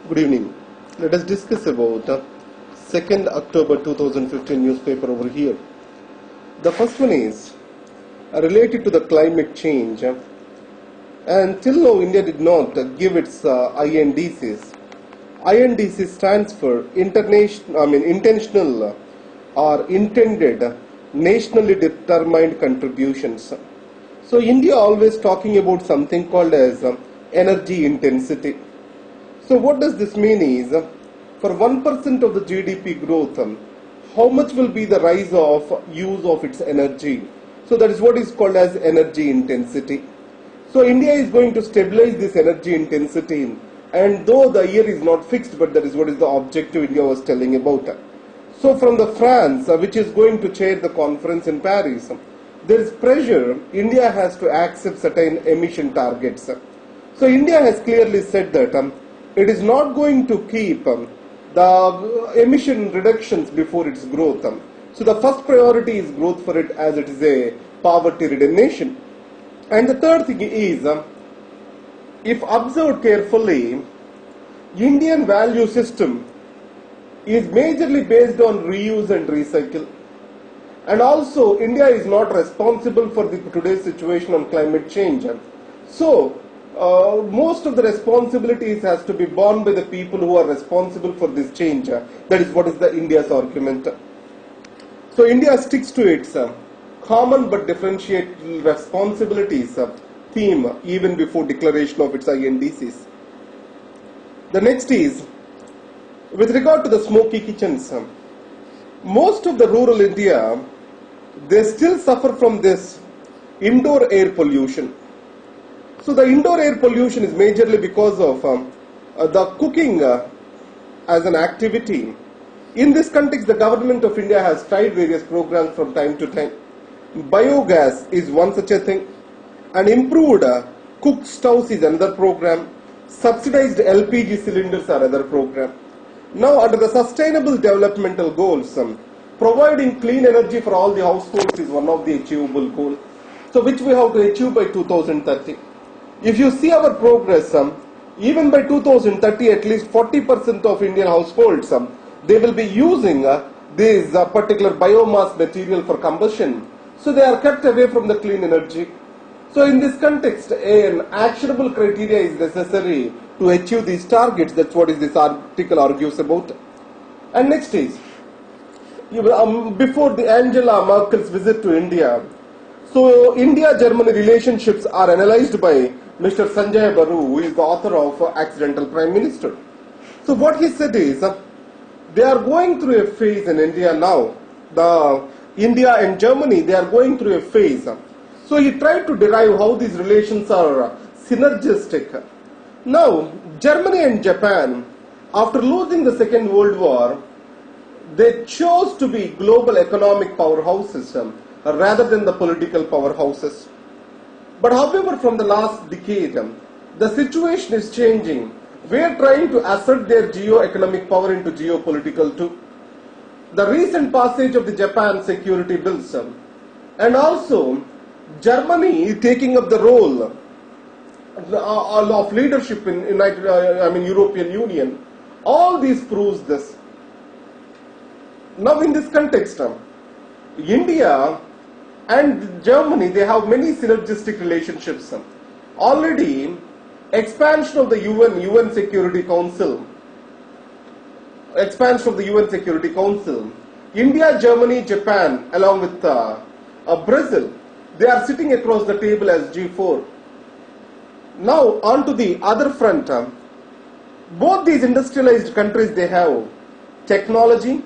Good evening. Let us discuss about 2nd October 2015 newspaper over here. The first one is related to the climate change, and till now India did not give its INDCs. INDC stands for intentional or intended nationally determined contributions. So India always talking about something called as energy intensity. So what does this mean is, for 1% of the GDP growth, how much will be the rise of use of its energy? So that is what is called as energy intensity. So India is going to stabilize this energy intensity, and though the year is not fixed, but that is what is the objective India was telling about. So from the France, which is going to chair the conference in Paris, there is pressure. India has to accept certain emission targets. So India has clearly said that it is not going to keep the emission reductions before its growth. So the first priority is growth for it, as it is a poverty-ridden nation. And the third thing is, if observed carefully, Indian value system is majorly based on reuse and recycle. And also, India is not responsible for today's situation on climate change. So, most of the responsibilities has to be borne by the people who are responsible for this change. That is what is the India's argument. So India sticks to its common but differentiated responsibilities theme even before declaration of its INDCs. The next is, with regard to the Smoky Kitchens, most of the rural India, they still suffer from this indoor air pollution. So the indoor air pollution is majorly because of the cooking as an activity. In this context, the government of India has tried various programs from time to time. Biogas is one such a thing, and improved cook stoves is another program. Subsidized LPG cylinders are another program. Now, under the sustainable developmental goals, providing clean energy for all the households is one of the achievable goals. So which we have to achieve by 2030. If you see our progress, even by 2030, at least 40% of Indian households, they will be using this particular biomass material for combustion. So they are kept away from the clean energy. So in this context, an actionable criteria is necessary to achieve these targets. That's what this article argues about. And next is, before the Angela Merkel's visit to India, so India-Germany relationships are analyzed by Mr. Sanjay Baru, who is the author of Accidental Prime Minister. So what he said is, they are going through a phase in India now. India and Germany, they are going through a phase. So he tried to derive how these relations are synergistic. Now, Germany and Japan, after losing the Second World War, they chose to be global economic powerhouses rather than the political powerhouses. But however, from the last decade, the situation is changing. We are trying to assert their geo-economic power into geopolitical too. The recent passage of the Japan security bills, and also Germany taking up the role of leadership in European Union, all these proves this. Now in this context, India and Germany, they have many synergistic relationships. Already, expansion of the UN Security Council, India, Germany, Japan, along with Brazil, they are sitting across the table as G4. Now, on to the other front, both these industrialized countries, they have technology,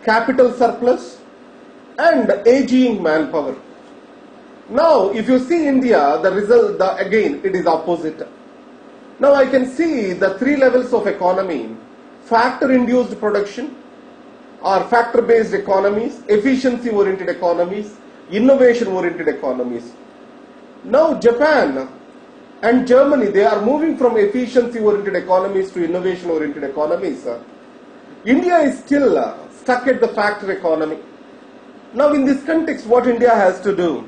capital surplus, and aging manpower. Now, if you see India, the result, again, it is opposite. Now, I can see the three levels of economy: factor-induced production, or factor-based economies, efficiency-oriented economies, innovation-oriented economies. Now, Japan and Germany, they are moving from efficiency-oriented economies to innovation-oriented economies. India is still stuck at the factor economy. Now in this context, what India has to do?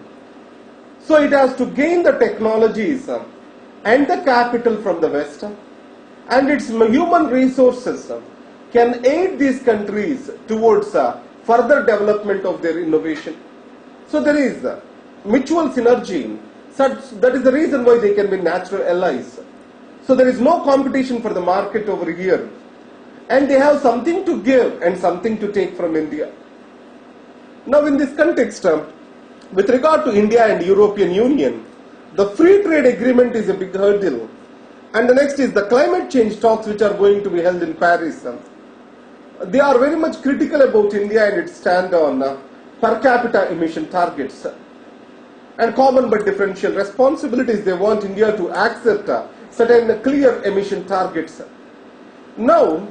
So it has to gain the technologies and the capital from the West, and its human resources can aid these countries towards further development of their innovation. So there is mutual synergy. That is the reason why they can be natural allies. So there is no competition for the market over here. And they have something to give and something to take from India. Now in this context, with regard to India and European Union, the free trade agreement is a big hurdle. And the next is the climate change talks which are going to be held in Paris. They are very much critical about India and its stand on per capita emission targets. And common but differential responsibilities. They want India to accept certain clear emission targets. Now,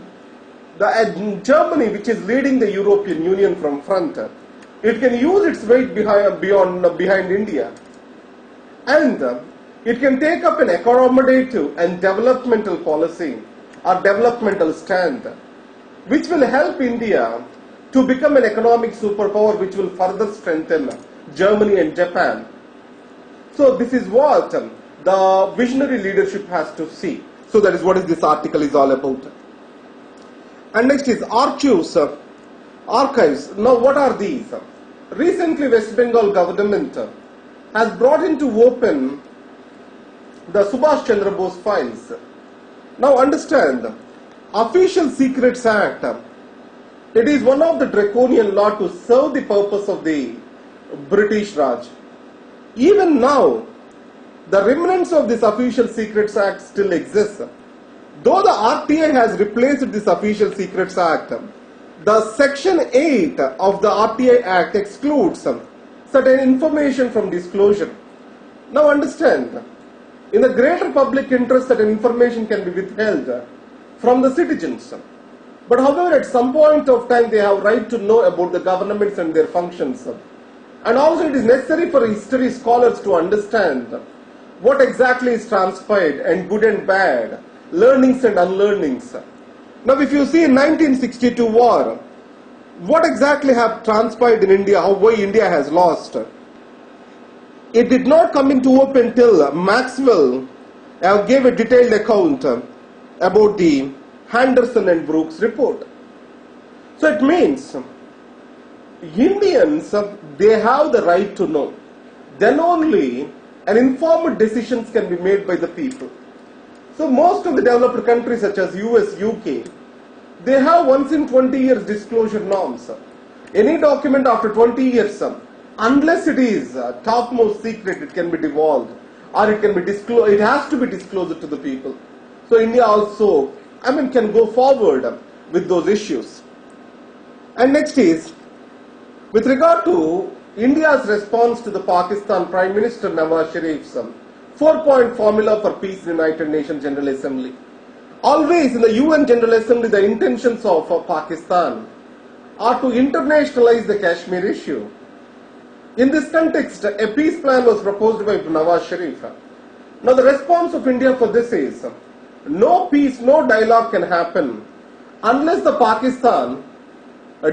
Germany, which is leading the European Union from front, it can use its weight behind India. And it can take up an accommodative and developmental policy or developmental stand, which will help India to become an economic superpower, which will further strengthen Germany and Japan. So this is what the visionary leadership has to see. So that is what this article is all about. And next is archives. Now what are these? Recently West Bengal government has brought into open the Subhash Chandra Bose files. Now understand, Official Secrets Act, it is one of the draconian law to serve the purpose of the British Raj. Even now, the remnants of this Official Secrets Act still exist. Though the RTI has replaced this Official Secrets Act, the Section 8 of the RTI Act excludes certain information from disclosure. Now understand, in the greater public interest, certain information can be withheld from the citizens. But however, at some point of time, they have right to know about the governments and their functions. And also it is necessary for history scholars to understand what exactly is transpired and good and bad, learnings and unlearnings. Now if you see in 1962 war, what exactly have transpired in India, why India has lost? It did not come into open till Maxwell gave a detailed account about the Henderson and Brooks report. So it means Indians, they have the right to know. Then only an informed decisions can be made by the people. So most of the developed countries such as US, UK, they have once in 20 years disclosure norms. Any document after 20 years, unless it is topmost secret, it can be divulged or it can be disclosed. It has to be disclosed to the people. So India also, can go forward with those issues. And next is, with regard to India's response to the Pakistan Prime Minister Nawaz Sharif's 4-point formula for peace in the United Nations General Assembly. Always in the UN General Assembly, the intentions of Pakistan are to internationalize the Kashmir issue. In this context, a peace plan was proposed by Nawaz Sharif. Now the response of India for this is, no peace, no dialogue can happen unless the Pakistan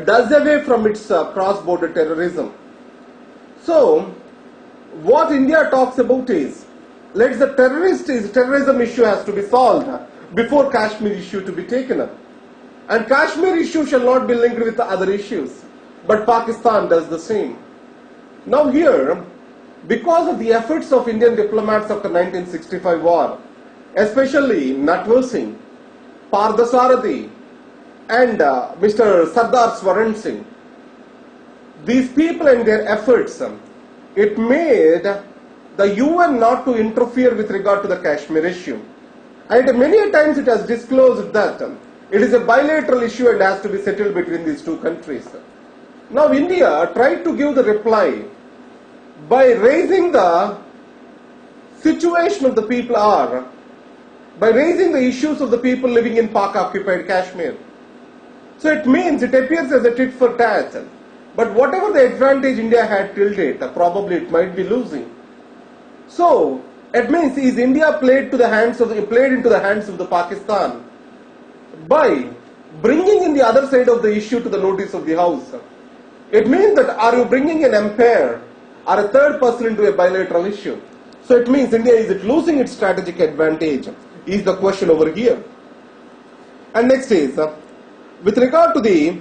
does away from its cross-border terrorism. So, what India talks about is, let the terrorism issue has to be solved before Kashmir issue to be taken up. And Kashmir issue shall not be linked with the other issues. But Pakistan does the same. Now here, because of the efforts of Indian diplomats after 1965 war, especially Natwar Singh, Pardasarathi, and Mr. Sardar Swaran Singh, these people and their efforts, it made the UN not to interfere with regard to the Kashmir issue. And many times it has disclosed that it is a bilateral issue and has to be settled between these two countries. Now India tried to give the reply by raising the situation of the people by raising the issues of the people living in Pak-occupied Kashmir. So it means it appears as a tit for tat. But whatever the advantage India had till date, probably it might be losing. So it means is India played into the hands of the Pakistan by bringing in the other side of the issue to the notice of the House. It means that are you bringing an umpire or a third person into a bilateral issue? So it means India, is it losing its strategic advantage? Is the question over here. And next is, with regard to the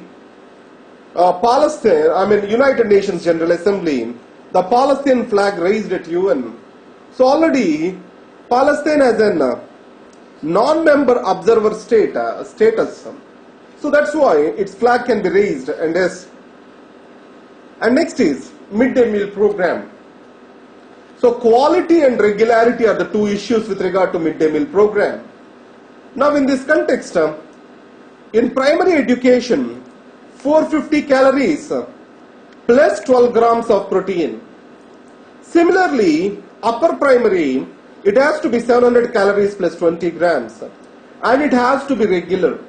United Nations General Assembly, the Palestinian flag raised at UN. So already Palestine has a non-member observer status. So that's why its flag can be raised. And yes. And next is midday meal program. So quality and regularity are the two issues with regard to midday meal program. Now in this context, in primary education, 450 calories plus 12 grams of protein. Similarly, upper primary, it has to be 700 calories plus 20 grams. And it has to be regular.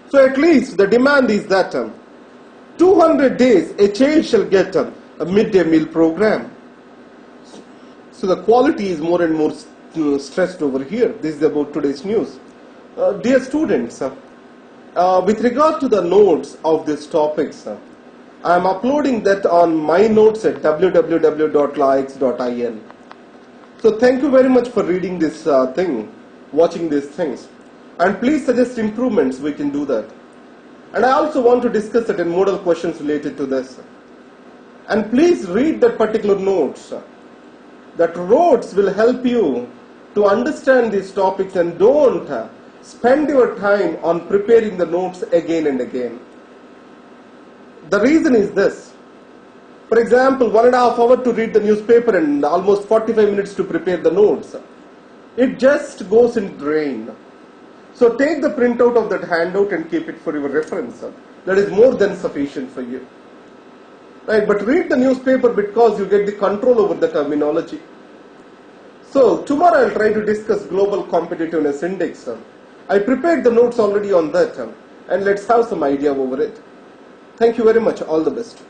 So at least the demand is that 200 days a child shall get a midday meal program. So the quality is more and more stressed over here. This is about today's news. Dear students, with regard to the notes of these topics, I am uploading that on my notes at www.laix.in. So thank you very much for reading this watching these things. And please suggest improvements, we can do that. And I also want to discuss certain model questions related to this. And please read that particular notes. That notes will help you to understand these topics, and don't spend your time on preparing the notes again and again. The reason is this. For example, 1.5 hours to read the newspaper and almost 45 minutes to prepare the notes. It just goes in drain. So take the printout of that handout and keep it for your reference. That is more than sufficient for you. Right, but read the newspaper because you get the control over the terminology. So tomorrow I'll try to discuss global competitiveness index. I prepared the notes already on that, and let's have some idea over it. Thank you very much. All the best.